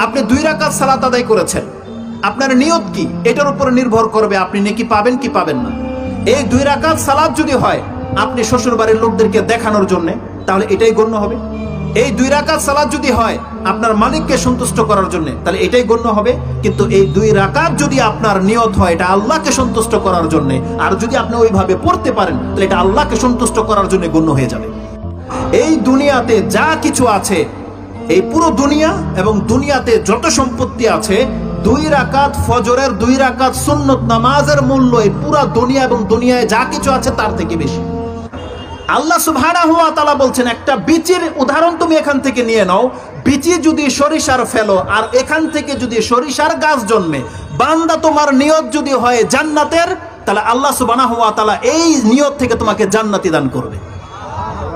আপনি 2 রাকাত সালাত আদায় করেছেন, আপনার নিয়ত কি এটার উপর নির্ভর করবে আপনি নেকি পাবেন কি পাবেন না। এই 2 রাকাত সালাত যদি হয় আপনি শ্বশুর বাড়ির লোকদেরকে দেখানোর জন্য, তাহলে এটাই গণ্য হবে। এই 2 রাকাত সালাত যদি হয় আপনার মালিককে সন্তুষ্ট করার জন্য, তাহলে এটাই গণ্য হবে। কিন্তু এই 2 রাকাত যদি আপনার নিয়ত হয় এটা আল্লাহকে সন্তুষ্ট করার জন্য, আর যদি আপনি ওইভাবে পড়তে পারেন তাহলে এটা আল্লাহকে সন্তুষ্ট করার জন্য গণ্য হয়ে যাবে। এই দুনিয়াতে যা কিছু আছে, এই পুরো দুনিয়া এবং দুনিয়াতে যত সম্পত্তি আছে, 2 রাকাত ফজরের 2 রাকাত সুন্নত নামাজের মূল্য এই পুরো দুনিয়া এবং দুনিয়ায় যা কিছু আছে তার থেকে বেশি। আল্লাহ সুবহানাহু ওয়া তাআলা বলছেন, একটা বিচির উদাহরণ তুমি এখান থেকে নিয়ে নাও। বিচি যদি সরিষার ফেলো আর এখান থেকে যদি সরিষার গাছ জন্মে, বান্দা তোমার নিয়ত যদি হয় জান্নাতের, তাহলে আল্লাহ সুবহানাহু ওয়া তাআলা এই নিয়ত থেকে তোমাকে জান্নাতি দান করবে।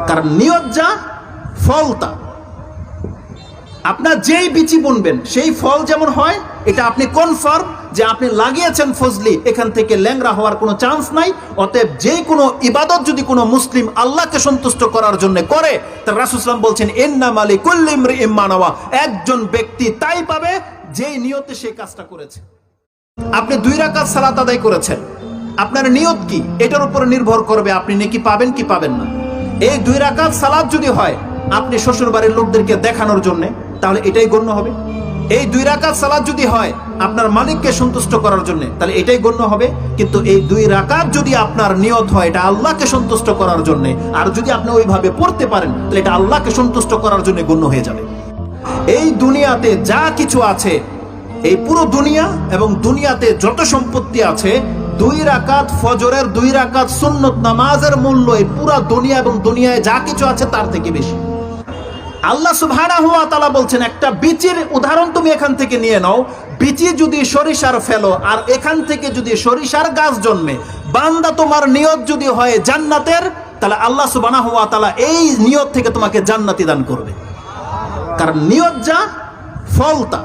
কারণ নিয়ত যা, ফল তা। আপনার যেই বিচি বুনবেন সেই ফল যেমন হয়, এটা আপনি কনফার্ম যে আপনি লাগিয়েছেন ফজলি, এখান থেকে ল্যাংড়া হওয়ার কোনো চান্স নাই। অতএব যে কোনো ইবাদত যদি কোনো মুসলিম আল্লাহকে সন্তুষ্ট করার জন্য করে, তার রাসূল সাল্লাল্লাহু আলাইহি ওয়াসাল্লাম বলছেন, ইন্নামা লিকুল্লি ইমরিইম মা নাওয়া, একজন ব্যক্তি তাই পাবে যেই নিয়তে সেই কাজটা করেছে। আপনি 2 রাকাত সালাত আদায় করেছেন, আপনার নিয়ত কি এটার উপর নির্ভর করবে আপনি নেকি পাবেন কি পাবেন না। এই 2 রাকাত সালাত যদি হয় আপনি শ্বশুর বাড়ির লোকদেরকে দেখানোর জন্য, তাহলে এটাই গণ্য হবে। এই 2 রাকাত সালাত যদি হয় আপনার মালিককে সন্তুষ্ট করার জন্য, তাহলে এটাই গণ্য হবে। কিন্তু এই 2 রাকাত যদি আপনার নিয়ত হয় এটা আল্লাহকে সন্তুষ্ট করার জন্য, আর যদি আপনি ওইভাবে পড়তে পারেন তাহলে এটা আল্লাহকে সন্তুষ্ট করার জন্য গণ্য হয়ে যাবে। এই দুনিয়াতে যা কিছু আছে, এই পুরো দুনিয়া এবং দুনিয়াতে যত সম্পত্তি আছে, 2 রাকাত ফজরের 2 রাকাত সুন্নত নামাজের মূল্য এই পুরো দুনিয়া এবং দুনিয়ায় যা কিছু আছে তার থেকে বেশি। আল্লাহ সুবহানাহু ওয়া তাআলা বলছেন, একটা বিচির উদাহরণ তুমি এখান থেকে নিয়ে নাও। বিচি যদি সরিষার ফেলো আর এখান থেকে যদি সরিষার গাছ জন্মে, বান্দা তোমার নিয়ত যদি হয় জান্নাতের, তাহলে আল্লাহ সুবহানাহু ওয়া তাআলা এই নিয়ত থেকে তোমাকে জান্নাতি দান করবে। কারণ নিয়ত যা, ফল তা।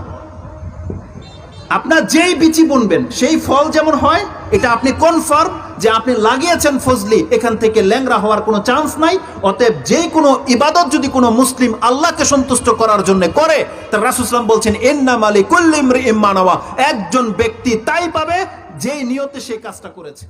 আপনার যেই বিচি বুনবেন সেই ফল যেমন হয়, এটা আপনি কনফার্ম যে আপনি লাগিয়েছেন ফজলি, এখান থেকে ল্যাংড়া হওয়ার কোনো চান্স নাই। অতএব যে কোনো ইবাদত যদি কোনো মুসলিম আল্লাহকে সন্তুষ্ট করার জন্য করে, তার রাসূল সাল্লাল্লাহু আলাইহি ওয়াসাল্লাম বলছেন, ইন্নামা লিকুল্লি ইমরিইম মা নাওয়া, একজন ব্যক্তি তাই পাবে যেই নিয়তে সেই কাজটা করেছে।